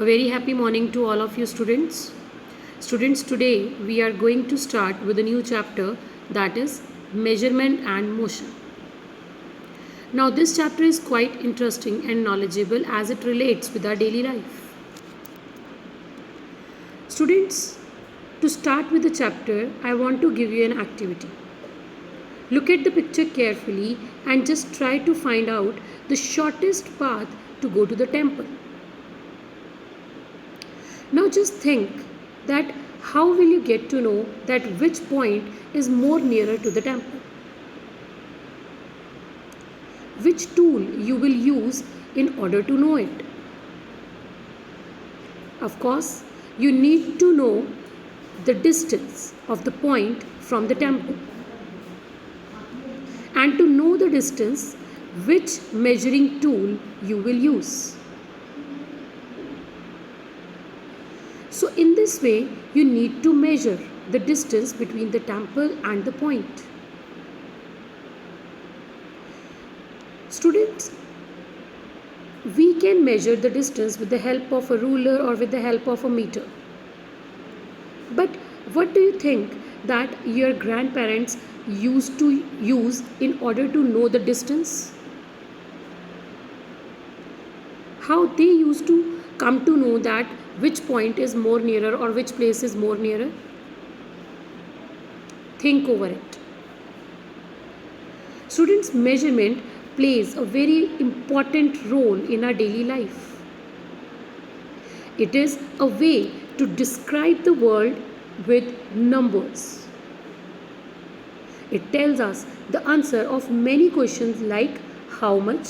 A very happy morning to all of you students. Students, today we are going to start with a new chapter, that is measurement and motion. Now this chapter is quite interesting and knowledgeable as it relates with our daily life. Students, to start with the chapter, I want to give you an activity. Look at the picture carefully and just try to find out the shortest path to go to the temple. Now just think that how will you get to know that which point is more nearer to the temple? Which tool you will use in order to know it? Of course, you need to know the distance of the point from the temple. And to know the distance, which measuring tool you will use. So in this way, you need to measure the distance between the temple and the point. Students, we can measure the distance with the help of a ruler or with the help of a meter. But what do you think that your grandparents used to use in order to know the distance? How they used to come to know that which point is more nearer or which place is more nearer? Think over it. Students, measurement plays a very important role in our daily life. It is a way to describe the world with numbers. It tells us the answer of many questions like how much,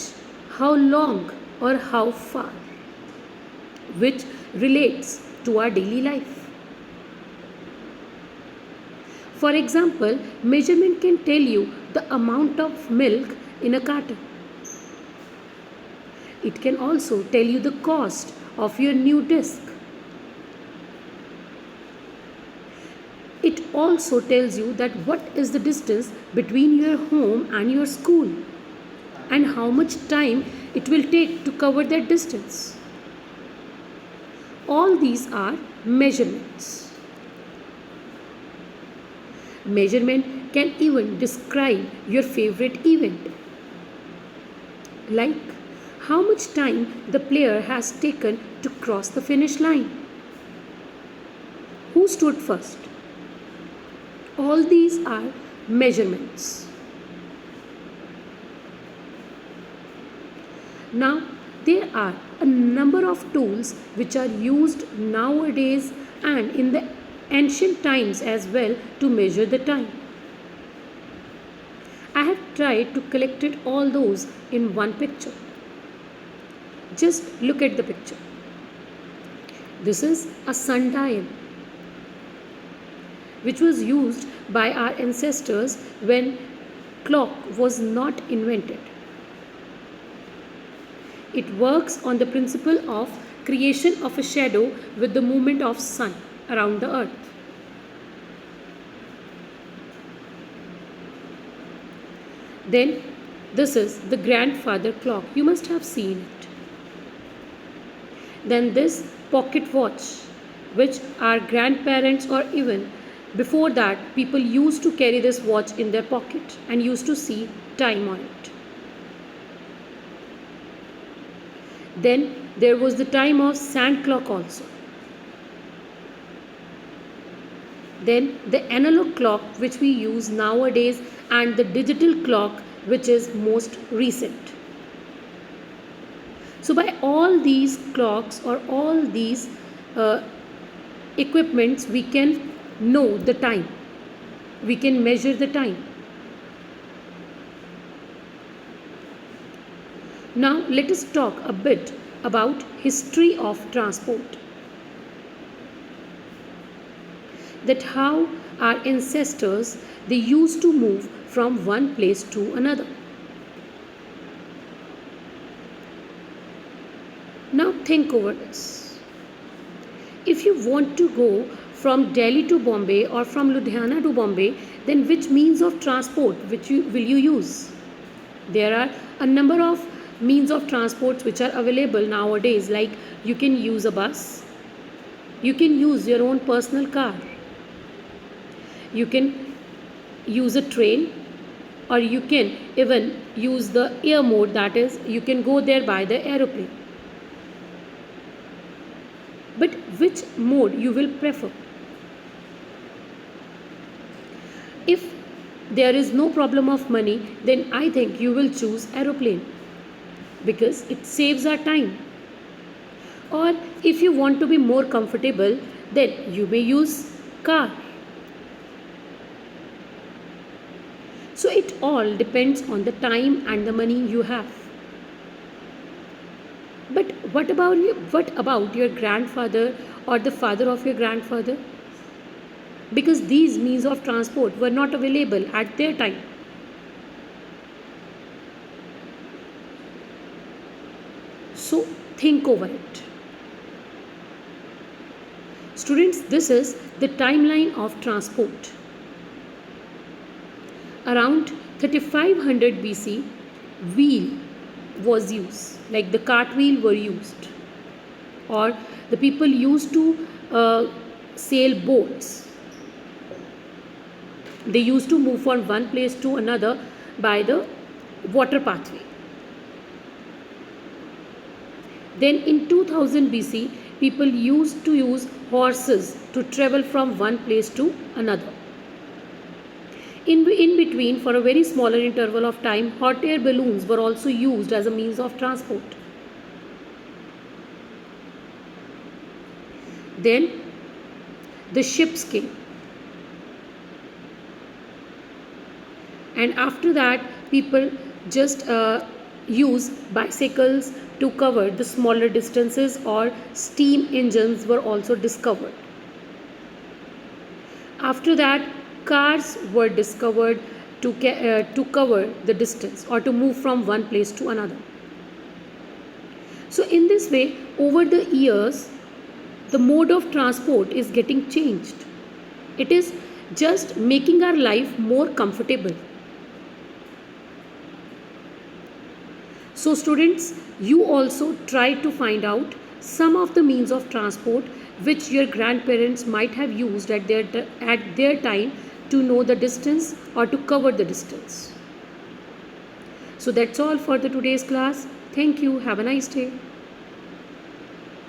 how long, or how far, which relates to our daily life. For example, measurement can tell you the amount of milk in a carton. It can also tell you the cost of your new desk. It also tells you that what is the distance between your home and your school and how much time it will take to cover that distance. All these are measurements. Measurement can even describe your favorite event, like how much time the player has taken to cross the finish line. Who stood first? All these are measurements. Now, there are a number of tools which are used nowadays and in the ancient times as well to measure the time. I have tried to collect it all those in one picture. Just look at the picture. This is a sundial, which was used by our ancestors when clock was not invented. It works on the principle of creation of a shadow with the movement of sun around the earth. Then this is the grandfather clock. You must have seen it. Then this pocket watch, which our grandparents or even before that people used to carry this watch in their pocket and used to see time on it. Then there was the time of sand clock also. Then the analog clock which we use nowadays and the digital clock which is most recent. So by all these clocks or all these equipments we can know the time. We can measure the time. Now let us talk a bit about history of transport. That how our ancestors they used to move from one place to another. Now think over this. If you want to go from Delhi to Bombay or from Ludhiana to Bombay, then which means of transport will you use? There are a number of means of transport which are available nowadays, like you can use a bus, you can use your own personal car, you can use a train, or you can even use the air mode, that is you can go there by the aeroplane. But which mode you will prefer? If there is no problem of money, then I think you will choose aeroplane because it saves our time. Or if you want to be more comfortable, then you may use car. So it all depends on the time and the money you have. But what about your grandfather or the father of your grandfather? Because these means of transport were not available at their time. So think over it. Students, this is the timeline of transport. Around 3500 BC, wheel was used, like the cart wheel were used, or the people used to sail boats. They used to move from one place to another by the water pathway. Then in 2000 BC, people used to use horses to travel from one place to another. In between, for a very smaller interval of time, hot air balloons were also used as a means of transport. Then the ships came. And after that, people just use bicycles to cover the smaller distances, or steam engines were also discovered. After that, cars were discovered to cover the distance or to move from one place to another. So in this way, over the years, the mode of transport is getting changed. It is just making our life more comfortable. So students, you also try to find out some of the means of transport which your grandparents might have used at their time to know the distance or to cover the distance. So that's all for the today's class. Thank you. Have a nice day.